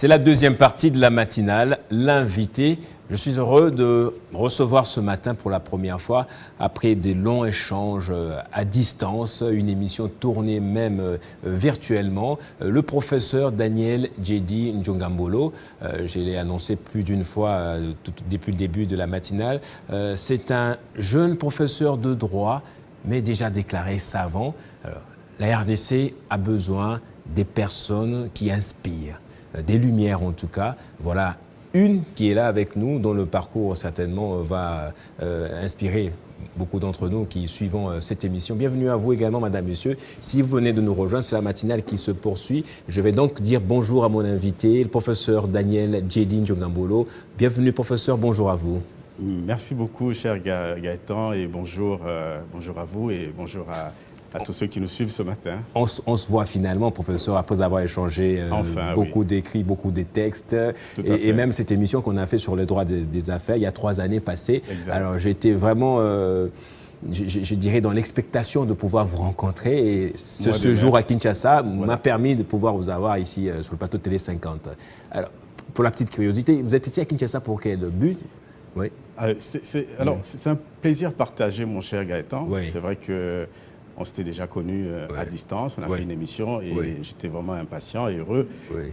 C'est la deuxième partie de la matinale, l'invité. Je suis heureux de recevoir ce matin pour la première fois, après des longs échanges à distance, une émission tournée même virtuellement, le professeur Daniel Djedi Njongambolo. Je l'ai annoncé plus d'une fois depuis le début de la matinale. C'est un jeune professeur de droit, mais déjà déclaré savant. Alors, la RDC a besoin des personnes qui inspirent, des lumières en tout cas. Voilà une qui est là avec nous, dont le parcours certainement va inspirer beaucoup d'entre nous qui suivons cette émission. Bienvenue à vous également, madame, monsieur. Si vous venez de nous rejoindre, c'est la matinale qui se poursuit. Je vais donc dire bonjour à mon invité, le professeur Daniel Djedi Njongambolo. Bienvenue, professeur, bonjour à vous. Merci beaucoup, cher Gaëtan, et bonjour, bonjour à vous et bonjour à tous ceux qui nous suivent ce matin. On se voit finalement, professeur, après avoir échangé beaucoup d'écrits, beaucoup de textes, et même cette émission qu'on a fait sur le droit des affaires il y a 3 années passées. Exact. Alors j'étais vraiment, je dirais, dans l'expectation de pouvoir vous rencontrer, et ce jour à Kinshasa m'a permis de pouvoir vous avoir ici sur le plateau de Télé 50. Alors, pour la petite curiosité, vous êtes ici à Kinshasa pour quel but? Oui. C'est un plaisir partagé, mon cher Gaëtan. Oui. C'est vrai qu'on s'était déjà connus à distance, on a fait une émission et j'étais vraiment impatient et heureux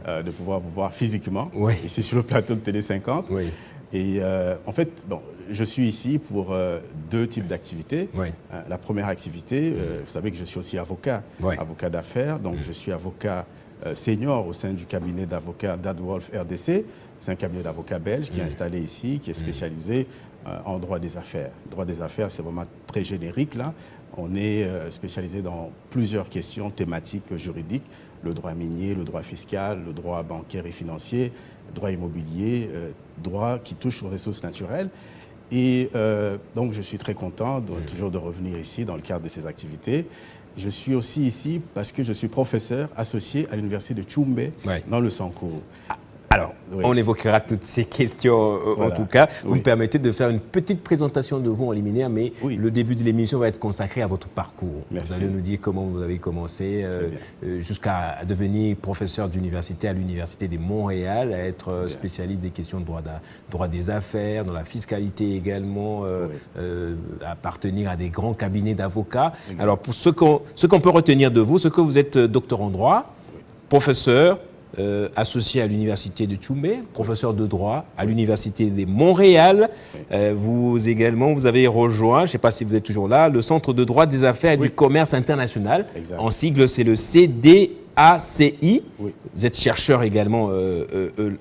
de pouvoir vous voir physiquement ici sur le plateau de Télé 50. Oui. Et en fait, bon, je suis ici pour 2 types d'activités. La première activité, vous savez que je suis aussi avocat, avocat d'affaires, donc je suis avocat senior au sein du cabinet d'avocats d'Adwolf RDC. C'est un cabinet d'avocats belge qui est installé ici, qui est spécialisé en droit des affaires. Droit des affaires, c'est vraiment très générique là. On est spécialisé dans plusieurs questions thématiques juridiques, le droit minier, le droit fiscal, le droit bancaire et financier, le droit immobilier, droit qui touche aux ressources naturelles. Et donc je suis très content toujours de revenir ici dans le cadre de ces activités. Je suis aussi ici parce que je suis professeur associé à l'université de Tchoumbé dans le Sankuru. Alors, on évoquera toutes ces questions en tout cas. Vous me permettez de faire une petite présentation de vous en liminaire, mais le début de l'émission va être consacré à votre parcours. Merci. Vous allez nous dire comment vous avez commencé jusqu'à devenir professeur d'université à l'Université de Montréal, à être spécialiste des questions de droit des affaires, dans la fiscalité également, appartenir à des grands cabinets d'avocats. Alors, pour ce qu'on peut retenir de vous, c'est que vous êtes docteur en droit, professeur, associé à l'université de Tchoumbé, professeur de droit à l'université de Montréal. Vous avez rejoint, je ne sais pas si vous êtes toujours là, le Centre de droit des affaires et du commerce international. En sigle, c'est le CDACI. Vous êtes chercheur également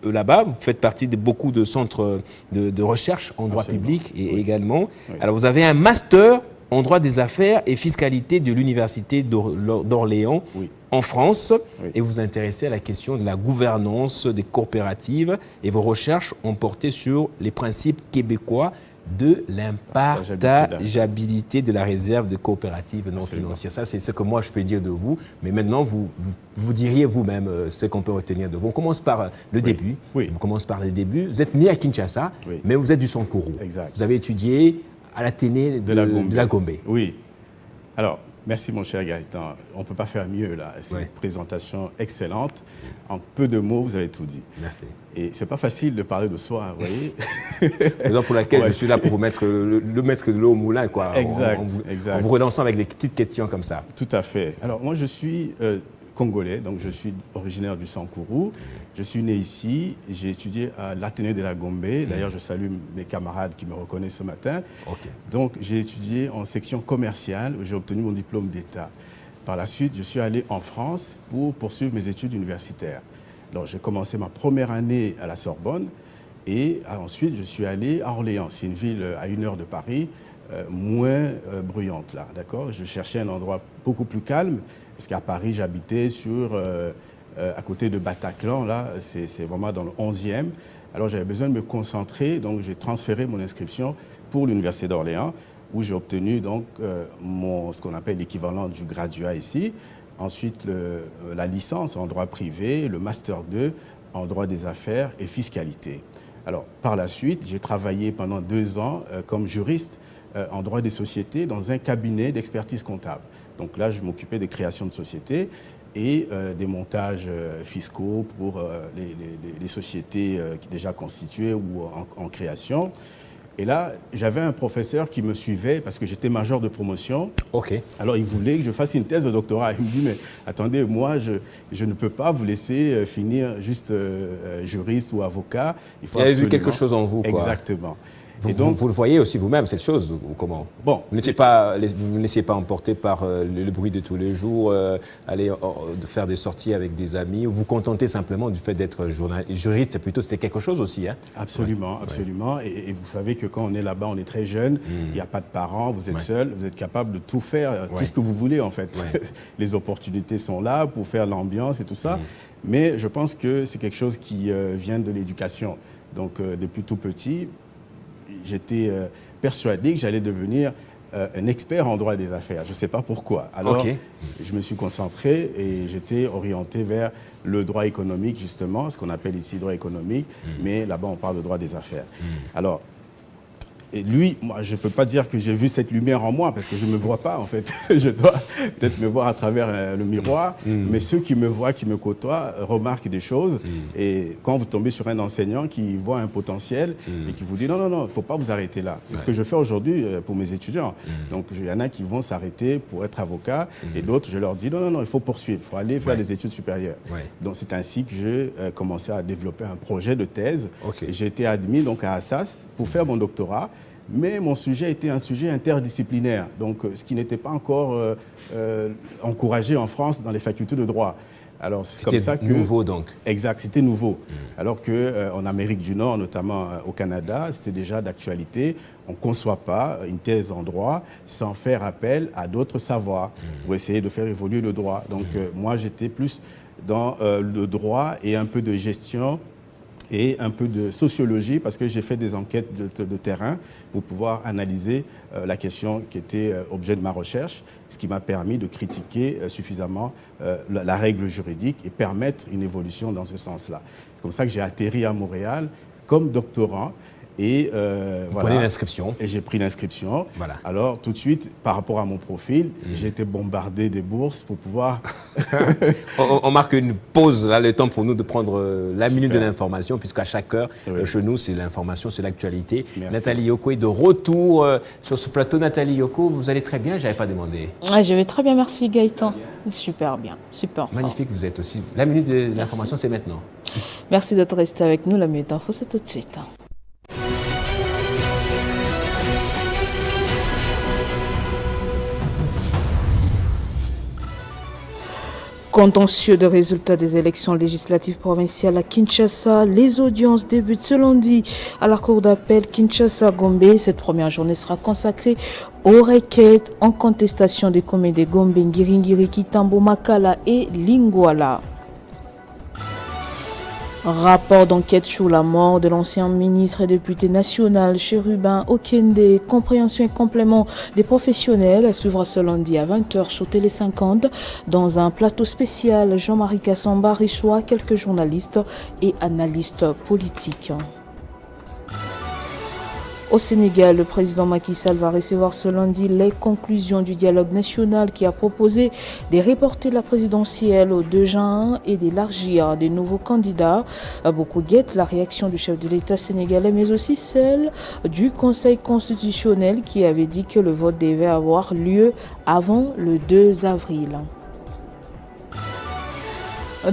là-bas. Vous faites partie de beaucoup de centres de recherche en droit public également. Alors, vous avez un master en droit des affaires et fiscalité de l'université d'Orléans en France, et vous vous intéressez à la question de la gouvernance des coopératives, et vos recherches ont porté sur les principes québécois de l'impartageabilité de la réserve de coopératives non financières. Ça, c'est ce que moi je peux dire de vous, mais maintenant vous diriez vous-même ce qu'on peut retenir de vous. On commence par le début. Vous commencez par le début. Vous êtes né à Kinshasa, mais vous êtes du Sankuru. Exact. Vous avez étudié à l'Athénée de la Gombe. Oui. Alors, merci mon cher Gaëtan. On ne peut pas faire mieux là. C'est une présentation excellente. En peu de mots, vous avez tout dit. Merci. Et c'est pas facile de parler de soi, vous voyez. Raison pour laquelle je suis là pour vous mettre le maître de l'eau au moulin, quoi. Exact, en vous relançant avec des petites questions comme ça. Tout à fait. Alors moi, je suis congolais, donc je suis originaire du Sankuru. Je suis né ici, j'ai étudié à l'Athénée de la Gombe. D'ailleurs, je salue mes camarades qui me reconnaissent ce matin. Donc, j'ai étudié en section commerciale où j'ai obtenu mon diplôme d'État. Par la suite, je suis allé en France pour poursuivre mes études universitaires. Donc, j'ai commencé ma première année à la Sorbonne et ensuite, je suis allé à Orléans. C'est une ville à 1 heure de Paris, moins bruyante là, d'accord. Je cherchais un endroit beaucoup plus calme parce qu'à Paris, j'habitais à côté de Bataclan, là, c'est vraiment dans le 11e. Alors j'avais besoin de me concentrer, donc j'ai transféré mon inscription pour l'Université d'Orléans, où j'ai obtenu donc ce qu'on appelle l'équivalent du graduat ici. Ensuite, la licence en droit privé, le Master 2 en droit des affaires et fiscalité. Alors par la suite, j'ai travaillé pendant 2 ans comme juriste en droit des sociétés dans un cabinet d'expertise comptable. Donc là, je m'occupais des créations de sociétés. et des montages fiscaux pour les sociétés déjà constituées ou en création. Et là, j'avais un professeur qui me suivait parce que j'étais major de promotion. OK. Alors, il voulait que je fasse une thèse de doctorat. Il me dit, mais attendez, moi, je ne peux pas vous laisser finir juste juriste ou avocat. Il faut avait vu quelque chose en vous, quoi. Exactement. Vous, Et donc, vous le voyez aussi vous-même, cette chose, ou comment? Bon, vous ne ne laissiez pas emporter par le bruit de tous les jours, aller faire des sorties avec des amis, ou vous contentez simplement du fait d'être juriste, plutôt, c'était quelque chose aussi, hein? Absolument, ouais. absolument. Ouais. Et vous savez que quand on est là-bas, on est très jeune, il n'y a pas de parents, vous êtes seul, vous êtes capable de tout faire, tout ce que vous voulez en fait. Les opportunités sont là pour faire l'ambiance et tout ça. Mais je pense que c'est quelque chose qui vient de l'éducation. Donc depuis tout petit, j'étais persuadé que j'allais devenir un expert en droit des affaires. Je ne sais pas pourquoi. Alors, je me suis concentré et j'étais orienté vers le droit économique, justement, ce qu'on appelle ici droit économique, mais là-bas, on parle de droit des affaires. Alors, et lui, moi, je ne peux pas dire que j'ai vu cette lumière en moi parce que je ne me vois pas, en fait. Je dois peut-être me voir à travers le miroir, mais ceux qui me voient, qui me côtoient, remarquent des choses. Et quand vous tombez sur un enseignant qui voit un potentiel et qui vous dit non, non, non, il ne faut pas vous arrêter là. C'est ce que je fais aujourd'hui pour mes étudiants. Donc, il y en a qui vont s'arrêter pour être avocat et d'autres, je leur dis non, non, non, il faut poursuivre, il faut aller faire des études supérieures. Donc, c'est ainsi que j'ai commencé à développer un projet de thèse. J'ai été admis donc, à Assas pour faire mon doctorat. Mais mon sujet était un sujet interdisciplinaire, donc ce qui n'était pas encore encouragé en France dans les facultés de droit. Alors c'est comme ça que nouveau donc. Exact, c'était nouveau. Alors que en Amérique du Nord, notamment au Canada, c'était déjà d'actualité. On ne conçoit pas une thèse en droit sans faire appel à d'autres savoirs pour essayer de faire évoluer le droit. Donc moi j'étais plus dans le droit et un peu de gestion et un peu de sociologie parce que j'ai fait des enquêtes de terrain pour pouvoir analyser la question qui était objet de ma recherche, ce qui m'a permis de critiquer suffisamment la règle juridique et permettre une évolution dans ce sens-là. C'est comme ça que j'ai atterri à Montréal comme doctorant. Et voilà. Prenez l'inscription. Et j'ai pris l'inscription. Voilà. Alors, tout de suite, par rapport à mon profil, j'ai été bombardé des bourses pour pouvoir... on marque une pause, là, le temps pour nous de prendre la minute de l'information, puisqu'à chaque heure, chez nous, c'est l'information, c'est l'actualité. Nathalie Yoko est de retour sur ce plateau. Nathalie Yoko, vous allez très bien, je n'avais pas demandé. Je vais très bien, merci Gaëtan. Super bien, super. Magnifique, vous êtes aussi. La minute de l'information, c'est maintenant. Merci d'être resté avec nous. La minute d'info, c'est tout de suite. Contentieux de résultats des élections législatives provinciales à Kinshasa. Les audiences débutent ce lundi à la cour d'appel Kinshasa-Gombe. Cette première journée sera consacrée aux requêtes en contestation des communes de Gombe, Ngiringiri, Kitambo, Makala et Lingwala. Rapport d'enquête sur la mort de l'ancien ministre et député national Chérubin Okende, compréhension et complément des professionnels à suivre ce lundi à 20h sur Télé 50 dans un plateau spécial. Jean-Marie Kassamba reçoit quelques journalistes et analystes politiques. Au Sénégal, le président Macky Sall va recevoir ce lundi les conclusions du dialogue national qui a proposé de reporter la présidentielle au 2 juin et d'élargir des nouveaux candidats. Beaucoup guettent la réaction du chef de l'État sénégalais, mais aussi celle du Conseil constitutionnel qui avait dit que le vote devait avoir lieu avant le 2 avril.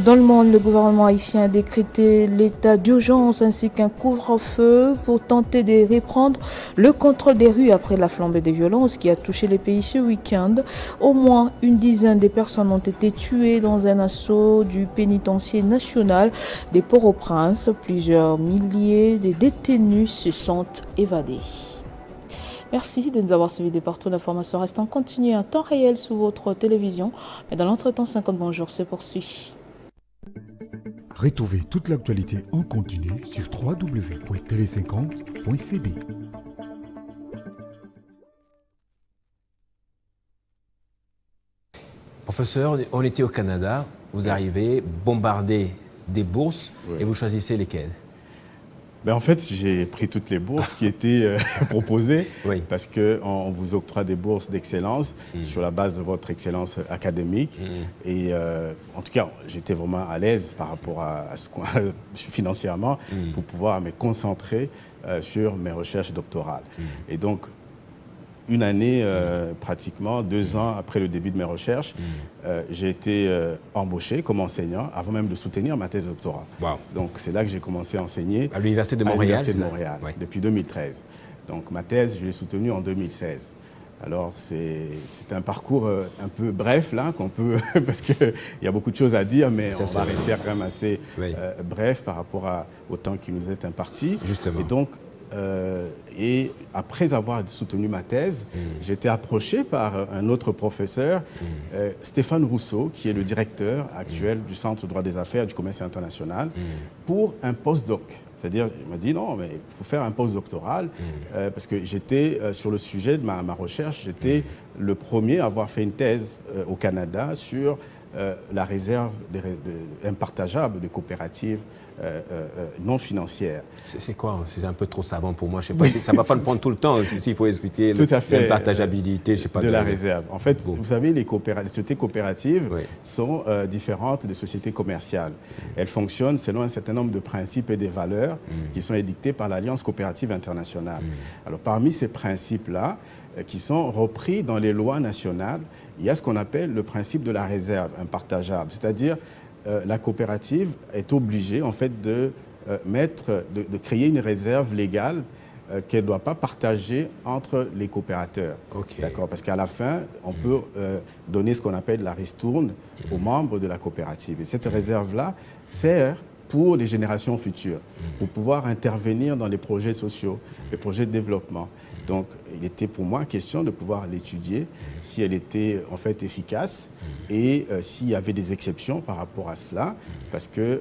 Dans le monde, le gouvernement haïtien a décrété l'état d'urgence ainsi qu'un couvre-feu pour tenter de reprendre le contrôle des rues après la flambée de violence qui a touché le pays ce week-end. Au moins une dizaine de personnes ont été tuées dans un assaut du pénitencier national de Port-au-Prince. Plusieurs milliers de détenus se sont évadés. Merci de nous avoir suivis de partout. L'information reste en continu en temps réel sur votre télévision. Mais dans l'entretemps, 50 bonjours se poursuit. Retrouvez toute l'actualité en continu sur www.tele50.cd. Professeur, on était au Canada, vous arrivez, bombardez des bourses et vous choisissez lesquelles? Ben, en fait, j'ai pris toutes les bourses qui étaient proposées Oui. parce qu'on vous octroie des bourses d'excellence sur la base de votre excellence académique. Et en tout cas, j'étais vraiment à l'aise par rapport à ce financièrement pour pouvoir me concentrer sur mes recherches doctorales. Et donc, une année, pratiquement 2 ans après le début de mes recherches, j'ai été embauché comme enseignant avant même de soutenir ma thèse de doctorat. Wow. Donc c'est là que j'ai commencé à enseigner À l'Université de Montréal. à l'Université de Montréal, Ouais. depuis 2013. Donc ma thèse, je l'ai soutenue en 2016. Alors c'est un parcours un peu bref là, qu'on peut, parce qu'il y a beaucoup de choses à dire, mais Ça, on c'est va vrai. rester quand même assez Oui. bref par rapport au temps qui nous est imparti. Justement. Et donc, et après avoir soutenu ma thèse, j'ai été approché par un autre professeur, Stéphane Rousseau, qui est le directeur actuel du Centre droit des affaires et du commerce international, pour un postdoc. C'est-à-dire, il m'a dit non, mais il faut faire un postdoctoral, parce que j'étais sur le sujet de ma recherche, j'étais le premier à avoir fait une thèse au Canada sur la réserve impartageable des coopératives non financières. C'est quoi? C'est un peu trop savant pour moi. Je sais pas, ça ne va pas me prendre tout le temps. S'il faut expliquer Tout à fait, l'impartageabilité, je sais pas. de la réserve. En fait, Bon. vous savez, les sociétés coopératives Oui. sont différentes des sociétés commerciales. Elles fonctionnent selon un certain nombre de principes et des valeurs qui sont édictés par l'Alliance coopérative internationale. Alors, parmi ces principes-là, qui sont repris dans les lois nationales, il y a ce qu'on appelle le principe de la réserve impartageable. C'est-à-dire, la coopérative est obligée, en fait, de créer une réserve légale qu'elle ne doit pas partager entre les coopérateurs. Ok. D'accord, parce qu'à la fin, on peut donner ce qu'on appelle la ristourne aux membres de la coopérative. Et cette réserve-là sert pour les générations futures, pour pouvoir intervenir dans les projets sociaux, les projets de développement. Donc, il était pour moi question de pouvoir l'étudier, si elle était en fait efficace et s'il y avait des exceptions par rapport à cela, parce que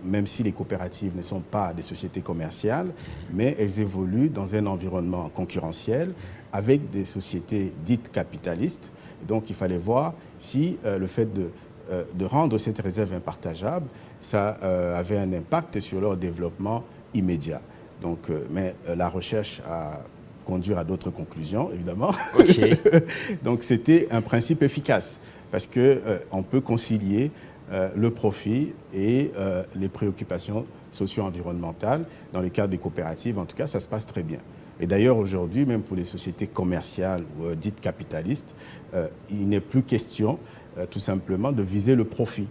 même si les coopératives ne sont pas des sociétés commerciales, mais elles évoluent dans un environnement concurrentiel avec des sociétés dites capitalistes. Donc, il fallait voir si le fait de rendre cette réserve impartageable, ça avait un impact sur leur développement immédiat. Donc, mais la recherche a conduire à d'autres conclusions, évidemment. Ok. Donc c'était un principe efficace parce qu'on peut concilier le profit et les préoccupations socio-environnementales. Dans le cadre des coopératives, en tout cas, ça se passe très bien. Et d'ailleurs, aujourd'hui, même pour les sociétés commerciales ou dites capitalistes, il n'est plus question tout simplement de viser le profit.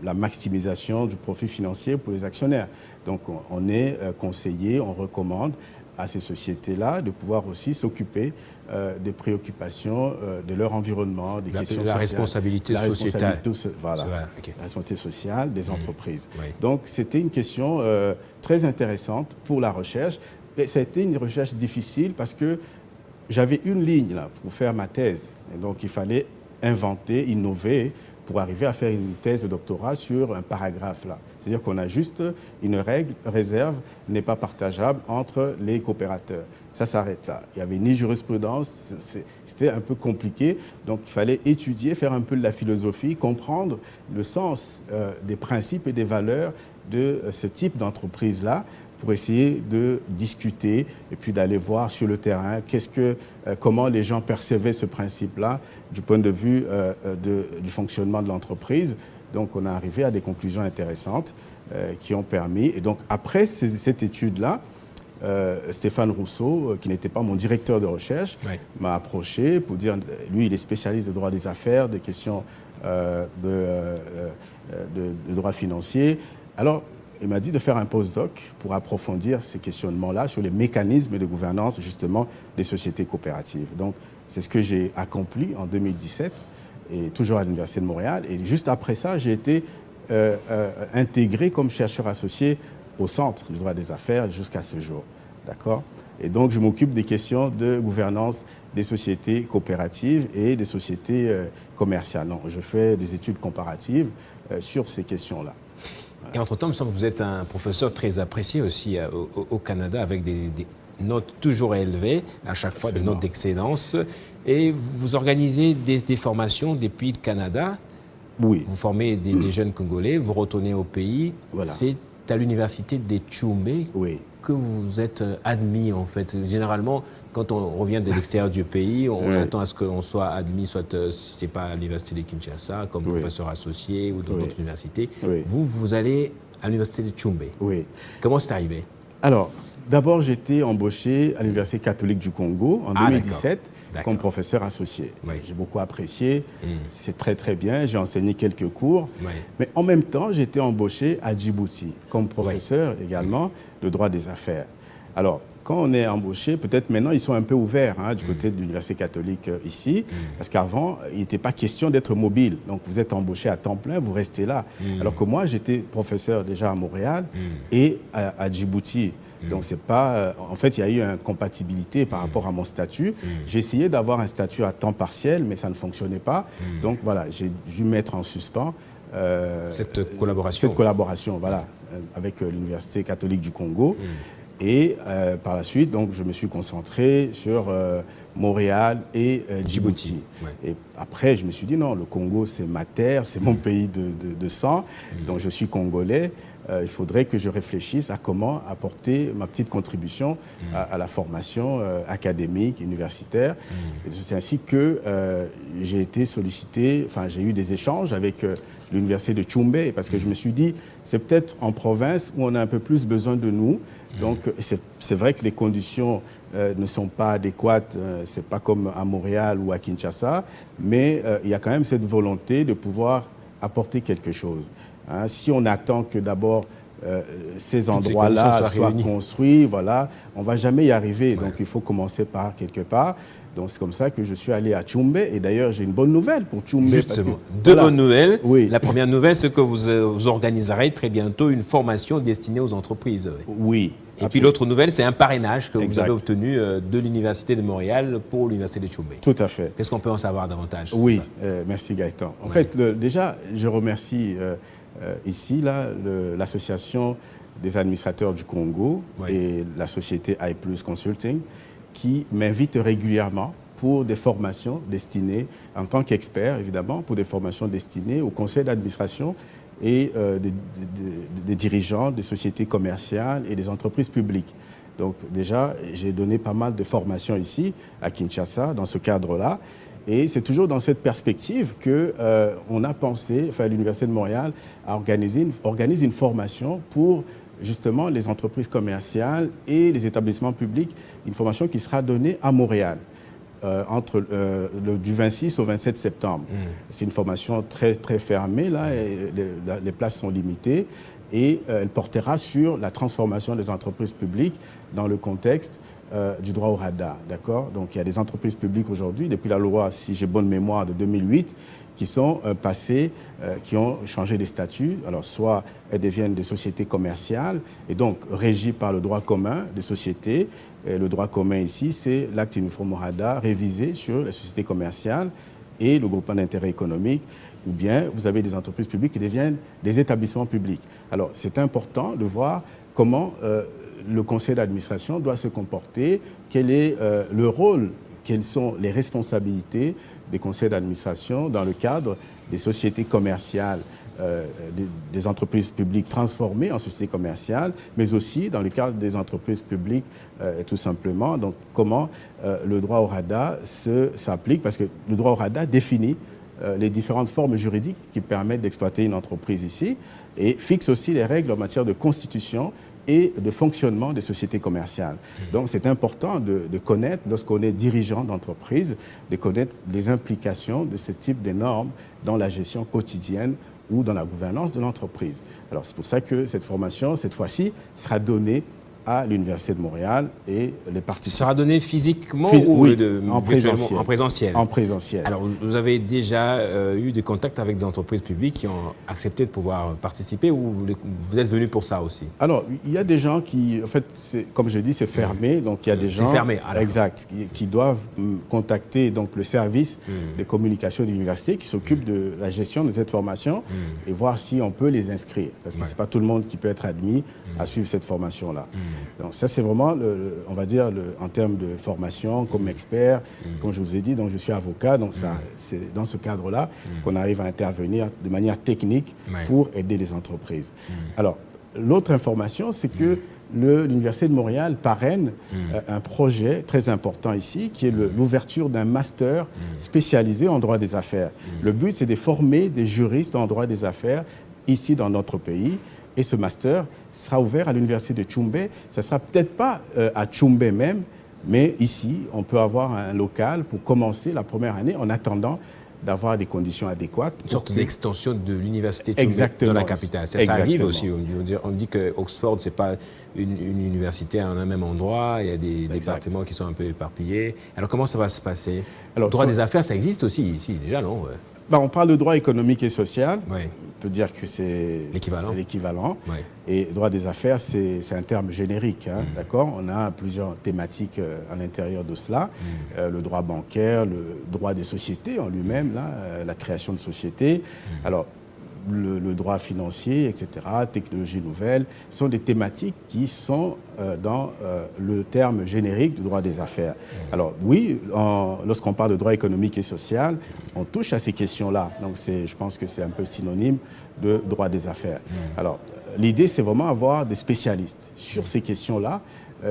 La maximisation du profit financier pour les actionnaires. Donc on est conseillé, on recommande à ces sociétés-là de pouvoir aussi s'occuper des préoccupations de leur environnement, des questions sociales. Responsabilité sociétale. Voilà, Okay. la responsabilité sociale des entreprises. Oui. Donc c'était une question très intéressante pour la recherche. Et ça a été une recherche difficile parce que j'avais une ligne là, pour faire ma thèse. Et donc il fallait inventer, innover, pour arriver à faire une thèse de doctorat sur un paragraphe là. C'est-à-dire qu'on a juste une règle, réserve n'est pas partageable entre les coopérateurs. Ça s'arrête là. Il n'y avait ni jurisprudence, c'était un peu compliqué. Donc il fallait étudier, faire un peu de la philosophie, comprendre le sens des principes et des valeurs de ce type d'entreprise-là, pour essayer de discuter et puis d'aller voir sur le terrain comment les gens percevaient ce principe-là du point de vue du fonctionnement de l'entreprise. Donc on est arrivé à des conclusions intéressantes qui ont permis. Et donc après cette étude-là, Stéphane Rousseau, qui n'était pas mon directeur de recherche, m'a approché pour dire, lui il est spécialiste de droit des affaires, des questions de droit financier. Alors il m'a dit de faire un postdoc pour approfondir ces questionnements-là sur les mécanismes de gouvernance justement des sociétés coopératives. Donc c'est ce que j'ai accompli en 2017 et toujours à l'Université de Montréal. Et juste après ça, j'ai été intégré comme chercheur associé au Centre du droit des affaires jusqu'à ce jour. D'accord ? Et donc je m'occupe des questions de gouvernance des sociétés coopératives et des sociétés commerciales. Non, je fais des études comparatives sur ces questions-là. Et entre-temps, il me semble que vous êtes un professeur très apprécié aussi au Canada, avec des notes toujours élevées, à chaque fois des notes d'excellence. Et vous organisez des formations depuis le Canada. Oui. Vous formez des jeunes Congolais, vous retournez au pays. Voilà. C'est à l'université de Tchoumbé Oui. que vous êtes admis, en fait. Généralement, quand on revient de l'extérieur du pays, on attend à ce qu'on soit admis, soit, si ce n'est pas à l'université de Kinshasa, comme professeur associé ou dans d'autres universités. Oui. Vous allez à l'université de Tchoumbé. Oui. Comment c'est arrivé? Alors, d'abord, j'étais embauché à l'Université catholique du Congo en 2017 comme professeur associé. Oui. J'ai beaucoup apprécié, c'est très très bien, j'ai enseigné quelques cours, Oui. mais en même temps, j'étais embauché à Djibouti comme professeur également de droit des affaires. Alors, quand on est embauché, peut-être maintenant, ils sont un peu ouverts du côté de l'Université catholique ici, parce qu'avant, il n'était pas question d'être mobile. Donc, vous êtes embauché à temps plein, vous restez là. Alors que moi, j'étais professeur déjà à Montréal et à Djibouti. Donc, c'est pas... en fait, il y a eu une incompatibilité par rapport à mon statut. J'ai essayé d'avoir un statut à temps partiel, mais ça ne fonctionnait pas. Donc, voilà, j'ai dû mettre en suspens cette collaboration. Cette collaboration, voilà, avec l'Université catholique du Congo. Et par la suite, donc, je me suis concentré sur Montréal et Djibouti. Ouais. Et après, je me suis dit, non, le Congo, c'est ma terre, c'est mon pays de sang, donc je suis congolais. Il faudrait que je réfléchisse à comment apporter ma petite contribution à la formation académique, universitaire. C'est ainsi que j'ai été sollicité, enfin j'ai eu des échanges avec l'université de Tchoumbé, parce que je me suis dit, c'est peut-être en province où on a un peu plus besoin de nous. Donc c'est vrai que les conditions ne sont pas adéquates, c'est pas comme à Montréal ou à Kinshasa, mais il y a quand même cette volonté de pouvoir apporter quelque chose. Si on attend que d'abord ces endroits-là soient construits, voilà, on ne va jamais y arriver. Donc il faut commencer par quelque part. Donc c'est comme ça que je suis allé à Tchoumbé. Et d'ailleurs, j'ai une bonne nouvelle pour Tchoumbé. Justement, deux bonnes nouvelles. Oui. La première nouvelle, c'est que vous organiserez très bientôt une formation destinée aux entreprises. Oui. Et puis l'autre nouvelle, c'est un parrainage que vous avez obtenu de l'Université de Montréal pour l'Université de Tchoumbé. Tout à fait. Qu'est-ce qu'on peut en savoir davantage? Oui, merci Gaëtan. En fait, déjà, je remercie ici l'association des administrateurs du Congo et la société iPlus Consulting qui m'invitent régulièrement pour des formations destinées, en tant qu'expert évidemment, pour des formations destinées au conseil d'administration et des dirigeants des sociétés commerciales et des entreprises publiques. Donc déjà, j'ai donné pas mal de formations ici, à Kinshasa, dans ce cadre-là. Et c'est toujours dans cette perspective qu'on a pensé, enfin l'Université de Montréal organise une formation pour justement les entreprises commerciales et les établissements publics, une formation qui sera donnée à Montréal. Du 26 au 27 septembre. C'est une formation très, très fermée, là, et les places sont limitées, et elle portera sur la transformation des entreprises publiques dans le contexte du droit au RADA, d'accord? Donc il y a des entreprises publiques aujourd'hui, depuis la loi, si j'ai bonne mémoire, de 2008, qui sont passées, qui ont changé de statut. Alors, soit elles deviennent des sociétés commerciales, et donc régies par le droit commun des sociétés. Et le droit commun ici, c'est l'acte uniforme RADA révisé sur les sociétés commerciales et le groupement d'intérêt économique, ou bien vous avez des entreprises publiques qui deviennent des établissements publics. Alors, c'est important de voir comment le conseil d'administration doit se comporter, quel est le rôle, quelles sont les responsabilités des conseils d'administration dans le cadre des sociétés commerciales, des entreprises publiques transformées en sociétés commerciales, mais aussi dans le cadre des entreprises publiques tout simplement. Donc comment le droit au RADA s'applique, parce que le droit au RADA définit les différentes formes juridiques qui permettent d'exploiter une entreprise ici et fixe aussi les règles en matière de constitution et de fonctionnement des sociétés commerciales. Donc c'est important de connaître, lorsqu'on est dirigeant d'entreprise, de connaître les implications de ce type de normes dans la gestion quotidienne ou dans la gouvernance de l'entreprise. Alors c'est pour ça que cette formation, cette fois-ci, sera donnée à l'Université de Montréal et les participants. Sera donné physiquement ou en présentiel. En présentiel. En présentiel. Alors, vous avez déjà eu des contacts avec des entreprises publiques qui ont accepté de pouvoir participer, ou vous êtes venu pour ça aussi? Alors, il y a des gens qui, en fait, comme je dis, c'est fermé, donc il y a des gens... C'est fermé, exact, qui doivent contacter donc, le service de communication de l'université qui s'occupe de la gestion de cette formation et voir si on peut les inscrire, parce que c'est pas tout le monde qui peut être admis à suivre cette formation-là. Donc ça, c'est vraiment, on va dire, en termes de formation, comme expert, comme je vous ai dit, donc je suis avocat, donc c'est dans ce cadre-là qu'on arrive à intervenir de manière technique pour aider les entreprises. Alors, l'autre information, c'est que l'Université de Montréal parraine un projet très important ici, qui est l'ouverture d'un master spécialisé en droit des affaires. Le but, c'est de former des juristes en droit des affaires ici dans notre pays. Et ce master sera ouvert à l'Université de Tchoumbé. Ce ne sera peut-être pas à Tchoumbé même, mais ici, on peut avoir un local pour commencer la première année en attendant d'avoir des conditions adéquates. Une sorte d'extension de l'université de Tchoumbé dans la capitale. Ça arrive aussi. On dit que Oxford, ce n'est pas une université à un même endroit. Il y a des départements qui sont un peu éparpillés. Alors, comment ça va se passer? Le droit des affaires, ça existe aussi ici, déjà, non? On parle de droit économique et social. Oui. On peut dire que c'est l'équivalent. Oui. Et droit des affaires, c'est un terme générique. D'accord? On a plusieurs thématiques à l'intérieur de cela. Le droit bancaire, le droit des sociétés en lui-même, la création de sociétés. Alors, le droit financier, etc., technologie nouvelle, sont des thématiques qui sont dans le terme générique du droit des affaires. Alors oui, lorsqu'on parle de droit économique et social, on touche à ces questions-là. Donc je pense que c'est un peu synonyme de droit des affaires. Alors l'idée, c'est vraiment avoir des spécialistes sur ces questions-là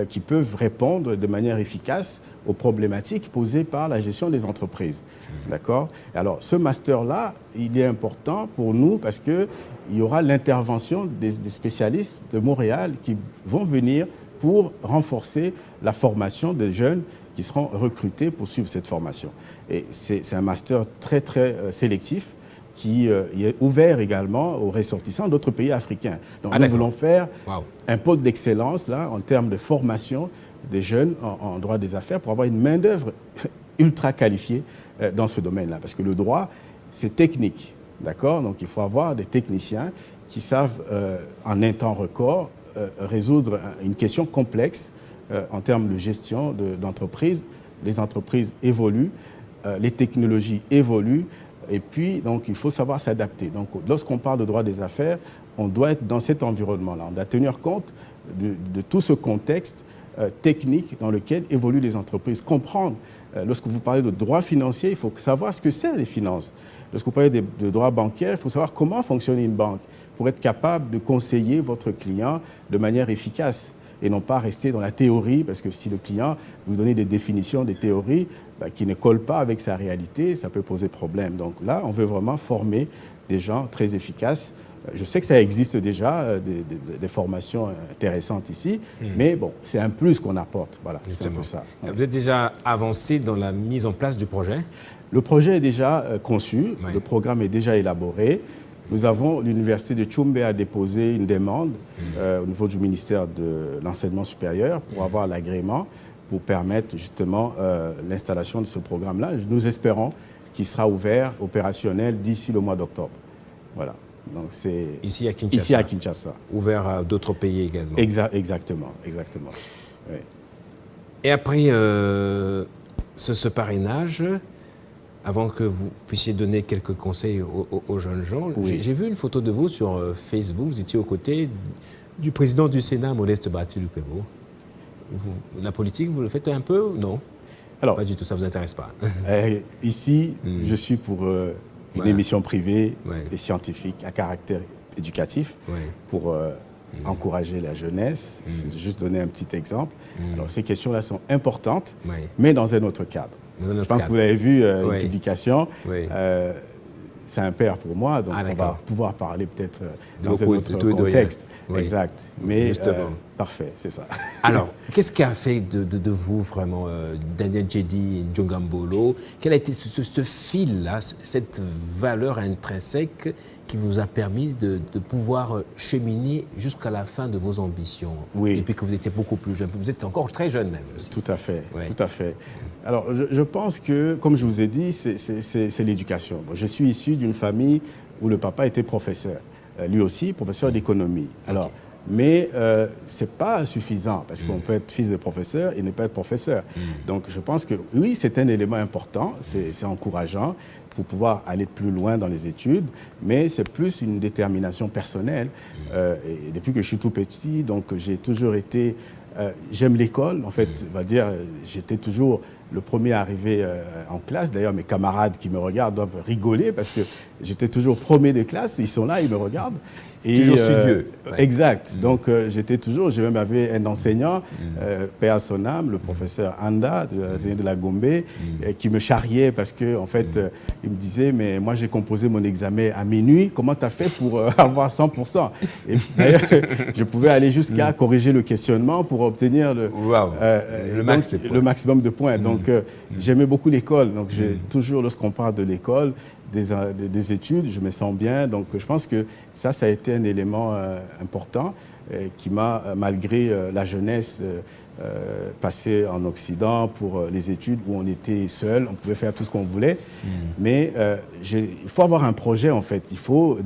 qui peuvent répondre de manière efficace aux problématiques posées par la gestion des entreprises. D'accord? Alors, ce master-là, il est important pour nous parce qu'il y aura l'intervention des spécialistes de Montréal qui vont venir pour renforcer la formation des jeunes qui seront recrutés pour suivre cette formation. Et c'est un master très, très sélectif qui est ouvert également aux ressortissants d'autres pays africains. Donc, nous voulons faire un pôle d'excellence là, en termes de formation des jeunes en droit des affaires pour avoir une main-d'œuvre ultra qualifiée dans ce domaine-là. Parce que le droit, c'est technique, d'accord? Donc, il faut avoir des techniciens qui savent, en un temps record, résoudre une question complexe en termes de gestion d'entreprise. Les entreprises évoluent, les technologies évoluent, et puis, donc, il faut savoir s'adapter. Donc, lorsqu'on parle de droit des affaires, on doit être dans cet environnement-là. On doit tenir compte de tout ce contexte technique dans lequel évoluent les entreprises. Comprendre, lorsque vous parlez de droit financier, il faut savoir ce que c'est les finances. Lorsque vous parlez de droit bancaire, il faut savoir comment fonctionne une banque pour être capable de conseiller votre client de manière efficace et non pas rester dans la théorie, parce que si le client vous donne des définitions, des théories qui ne collent pas avec sa réalité, ça peut poser problème. Donc là, on veut vraiment former des gens très efficaces. Je sais que ça existe déjà, des formations intéressantes ici, mais bon, c'est un plus qu'on apporte. Voilà, c'est un peu ça. Vous êtes déjà avancé dans la mise en place du projet? Le projet est déjà conçu, le programme est déjà élaboré. L'Université de Tchoumbé a déposé une demande au niveau du ministère de l'Enseignement supérieur pour avoir l'agrément pour permettre justement l'installation de ce programme-là. Nous espérons qu'il sera ouvert, opérationnel d'ici le mois d'octobre. Voilà. Donc c'est ici à Kinshasa. Ouvert à d'autres pays également. Exactement. Oui. Et après ce parrainage, avant que vous puissiez donner quelques conseils aux jeunes gens, j'ai vu une photo de vous sur Facebook. Vous étiez aux côtés du président du Sénat, Modeste Bahati Lukwebo. La politique, vous le faites un peu? Non? Alors, pas du tout, ça ne vous intéresse pas? Ici, je suis pour une émission privée et scientifique à caractère éducatif pour encourager la jeunesse. C'est juste donner un petit exemple. Alors, ces questions-là sont importantes, mais dans un autre cadre. Je pense que vous avez vu une publication. C'est un père pour moi, donc on va pouvoir parler peut-être dans un autre contexte. Exact. Mais parfait, c'est ça. Alors, qu'est-ce qui a fait de vous vraiment, Daniel Djedi Njongambolo? Quel a été ce fil-là, cette valeur intrinsèque qui vous a permis de pouvoir cheminer jusqu'à la fin de vos ambitions? Depuis que vous étiez beaucoup plus jeune. Vous êtes encore très jeune même. Tout à fait, tout à fait. Alors, je pense que, comme je vous ai dit, c'est l'éducation. Bon, je suis issu d'une famille où le papa était professeur. Lui aussi, professeur d'économie. Alors, mais ce n'est pas suffisant, parce qu'on peut être fils de professeur et ne pas être professeur. Donc, je pense que, oui, c'est un élément important, c'est encourageant pour pouvoir aller plus loin dans les études, mais c'est plus une détermination personnelle. Et depuis que je suis tout petit, donc j'ai toujours été... j'aime l'école, en fait, on va dire, j'étais toujours le premier arrivé en classe. D'ailleurs, mes camarades qui me regardent doivent rigoler parce que j'étais toujours premier de classe. Ils sont là, ils me regardent. Et, toujours studieux. Ouais. Exact. Donc, j'étais toujours, j'ai même avait un enseignant, paix à son âme, le professeur Anda, de l'Athénée de la Gombe, qui me charriait parce que, en fait, il me disait, mais moi, j'ai composé mon examen à minuit. Comment tu as fait pour avoir 100%? Et d'ailleurs, je pouvais aller jusqu'à corriger le questionnement pour obtenir le maximum de points. Donc, j'aimais beaucoup l'école. Donc, j'ai toujours, lorsqu'on parle de l'école, des études, je me sens bien. Donc, je pense que ça a été un élément important qui m'a, malgré la jeunesse, passé en Occident pour les études où on était seul, on pouvait faire tout ce qu'on voulait. Mais il faut avoir un projet, en fait. Il faut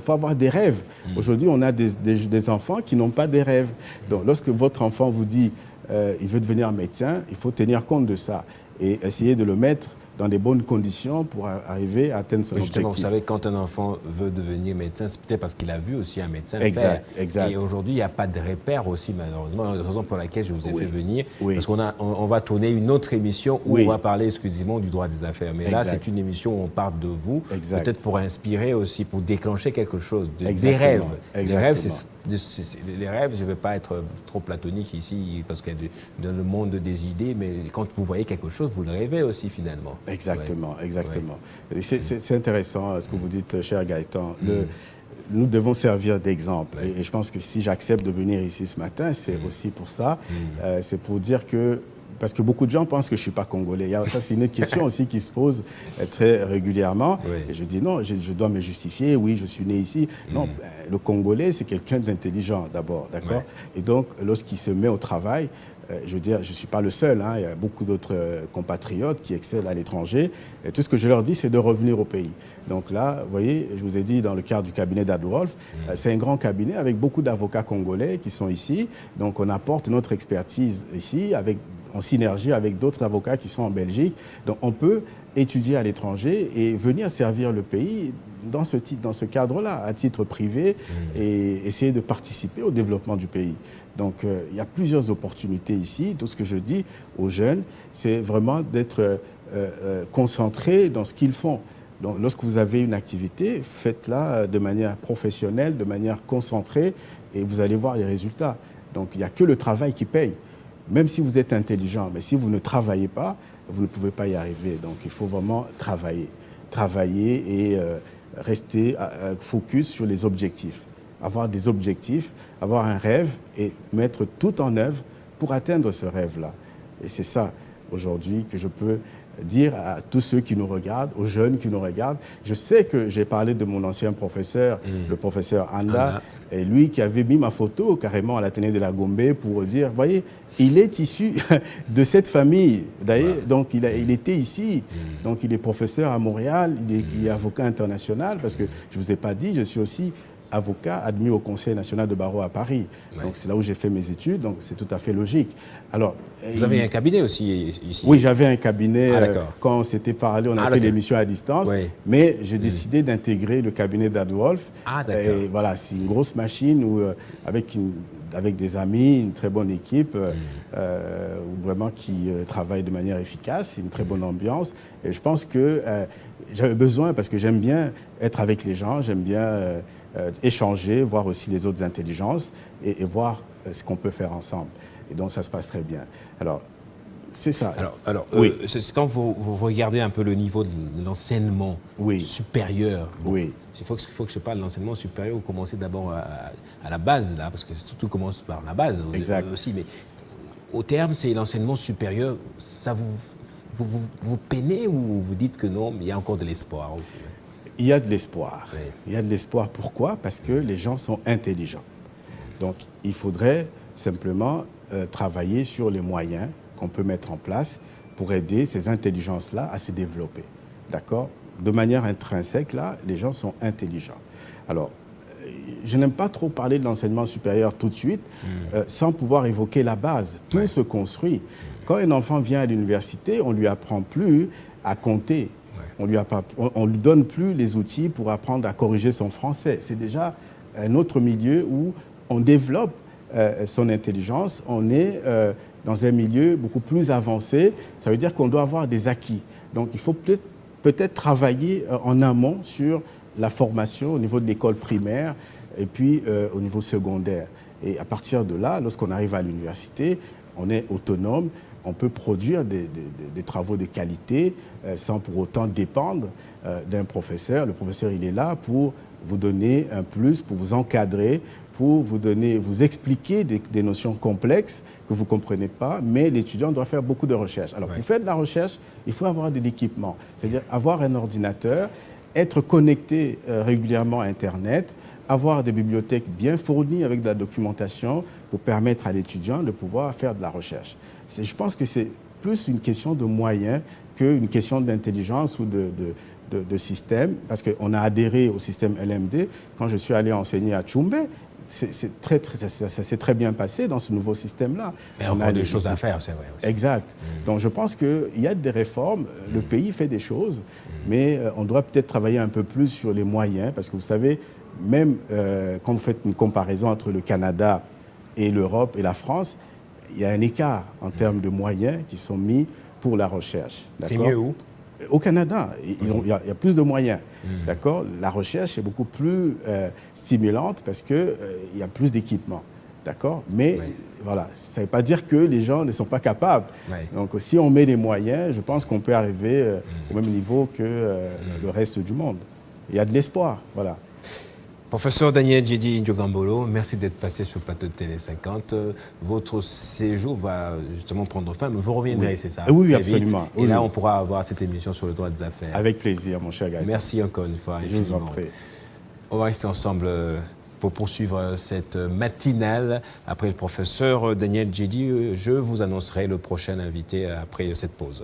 avoir des rêves. Aujourd'hui, on a des enfants qui n'ont pas des rêves. Donc, lorsque votre enfant vous dit il veut devenir médecin, il faut tenir compte de ça et essayer de le mettre dans des bonnes conditions pour arriver à atteindre son objectif. Vous savez, quand un enfant veut devenir médecin, c'est peut-être parce qu'il a vu aussi un médecin faire. Exact. Et aujourd'hui, il n'y a pas de repère aussi, malheureusement. La raison pour laquelle je vous ai fait venir, parce qu'on va tourner une autre émission où on va parler exclusivement du droit des affaires. Mais là, c'est une émission où on parle de vous, peut-être pour inspirer aussi, pour déclencher quelque chose, des rêves. Les rêves, je ne vais pas être trop platonique ici, parce que dans le monde des idées, mais quand vous voyez quelque chose, vous le rêvez aussi, finalement. Exactement. C'est intéressant ce que vous dites, cher Gaëtan. Nous devons servir d'exemple. Et je pense que si j'accepte de venir ici ce matin, c'est aussi pour ça. C'est pour dire que, parce que beaucoup de gens pensent que je ne suis pas congolais. Ça, c'est une autre question aussi qui se pose très régulièrement. Et je dis non, je dois me justifier. Oui, je suis né ici. Non, le Congolais, c'est quelqu'un d'intelligent d'abord, d'accord? Et donc, lorsqu'il se met au travail, je veux dire, je ne suis pas le seul. Il y a beaucoup d'autres compatriotes qui excellent à l'étranger. Et tout ce que je leur dis, c'est de revenir au pays. Donc là, vous voyez, je vous ai dit, dans le cadre du cabinet d'Adolphe, c'est un grand cabinet avec beaucoup d'avocats congolais qui sont ici. Donc on apporte notre expertise ici, en synergie avec d'autres avocats qui sont en Belgique. Donc on peut étudier à l'étranger et venir servir le pays dans ce cadre-là, à titre privé, et essayer de participer au développement du pays. Donc, il y a plusieurs opportunités ici. Tout ce que je dis aux jeunes, c'est vraiment d'être concentrés dans ce qu'ils font. Donc, lorsque vous avez une activité, faites-la de manière professionnelle, de manière concentrée, et vous allez voir les résultats. Donc, il n'y a que le travail qui paye. Même si vous êtes intelligent, mais si vous ne travaillez pas, vous ne pouvez pas y arriver. Donc, il faut vraiment travailler et rester focus sur les objectifs. Avoir des objectifs, avoir un rêve et mettre tout en œuvre pour atteindre ce rêve-là. Et c'est ça, aujourd'hui, que je peux dire à tous ceux qui nous regardent, aux jeunes qui nous regardent. Je sais que j'ai parlé de mon ancien professeur, le professeur Anda, et lui qui avait mis ma photo carrément à l'Athénée de la Gombe pour dire, voyez, il est issu de cette famille. D'ailleurs, donc il était ici. Donc il est professeur à Montréal, il est avocat international, parce que je ne vous ai pas dit, je suis aussi avocat admis au Conseil national de barreau à Paris. Donc c'est là où j'ai fait mes études, donc c'est tout à fait logique. Alors, vous avez un cabinet aussi ici? Oui, j'avais un cabinet. Quand on s'était parlé, on a fait l'émission à distance, mais j'ai décidé d'intégrer le cabinet d'Adolphe. Et voilà, c'est une grosse machine où, avec des amis, une très bonne équipe, vraiment qui travaille de manière efficace, une très bonne ambiance. Et je pense que j'avais besoin, parce que j'aime bien être avec les gens, j'aime bien échanger, voir aussi les autres intelligences et voir ce qu'on peut faire ensemble. Et donc, ça se passe très bien. Alors, c'est ça. Alors c'est quand vous regardez un peu le niveau de l'enseignement supérieur. Il faut que je parle de l'enseignement supérieur. Vous commencez d'abord à la base, là, parce que tout commence par la base aussi. Mais au terme, c'est l'enseignement supérieur. Ça vous peinez ou vous dites que non, mais il y a encore de l'espoir? Il y a de l'espoir. Il y a de l'espoir. Pourquoi? Parce que les gens sont intelligents. Donc, il faudrait simplement travailler sur les moyens qu'on peut mettre en place pour aider ces intelligences-là à se développer. D'accord? De manière intrinsèque, là, les gens sont intelligents. Alors, je n'aime pas trop parler de l'enseignement supérieur tout de suite, sans pouvoir évoquer la base. Tout se construit. Quand un enfant vient à l'université, on ne lui apprend plus à compter. On ne lui donne plus les outils pour apprendre à corriger son français. C'est déjà un autre milieu où on développe son intelligence, on est dans un milieu beaucoup plus avancé, ça veut dire qu'on doit avoir des acquis. Donc il faut peut-être travailler en amont sur la formation au niveau de l'école primaire et puis au niveau secondaire. Et à partir de là, lorsqu'on arrive à l'université, on est autonome, on peut produire des travaux de qualité sans pour autant dépendre d'un professeur. Le professeur, il est là pour vous donner un plus, pour vous encadrer, pour vous expliquer des notions complexes que vous ne comprenez pas, mais l'étudiant doit faire beaucoup de recherche. Alors, pour faire de la recherche, il faut avoir de l'équipement, c'est-à-dire avoir un ordinateur, être connecté régulièrement à Internet, avoir des bibliothèques bien fournies avec de la documentation pour permettre à l'étudiant de pouvoir faire de la recherche. Je pense que c'est plus une question de moyens qu'une question d'intelligence ou de système, parce qu'on a adhéré au système LMD. Quand je suis allé enseigner à Tchoumbé, ça s'est très bien passé dans ce nouveau système-là. Mais on a des choses à faire, c'est vrai aussi. Exact. Donc je pense qu'il y a des réformes, le pays fait des choses, mais on doit peut-être travailler un peu plus sur les moyens, parce que vous savez, même quand vous faites une comparaison entre le Canada et l'Europe et la France, il y a un écart en termes de moyens qui sont mis pour la recherche. C'est mieux où? Au Canada, il y a plus de moyens. D'accord. La recherche est beaucoup plus stimulante parce qu'il y a plus d'équipements. D'accord. Mais voilà, ça ne veut pas dire que les gens ne sont pas capables. Donc si on met des moyens, je pense qu'on peut arriver au même niveau que le reste du monde. Il y a de l'espoir. Voilà. Professeur Daniel Djedi Ndiogambolo, merci d'être passé sur le plateau de Télé 50. Votre séjour va justement prendre fin, mais vous reviendrez, c'est ça? Oui, absolument. Et là, on pourra avoir cette émission sur le droit des affaires. Avec plaisir, mon cher Gaëtan. Merci encore une fois. Je vous en prie. On va rester ensemble pour poursuivre cette matinale. Après le professeur Daniel Djedi, je vous annoncerai le prochain invité après cette pause.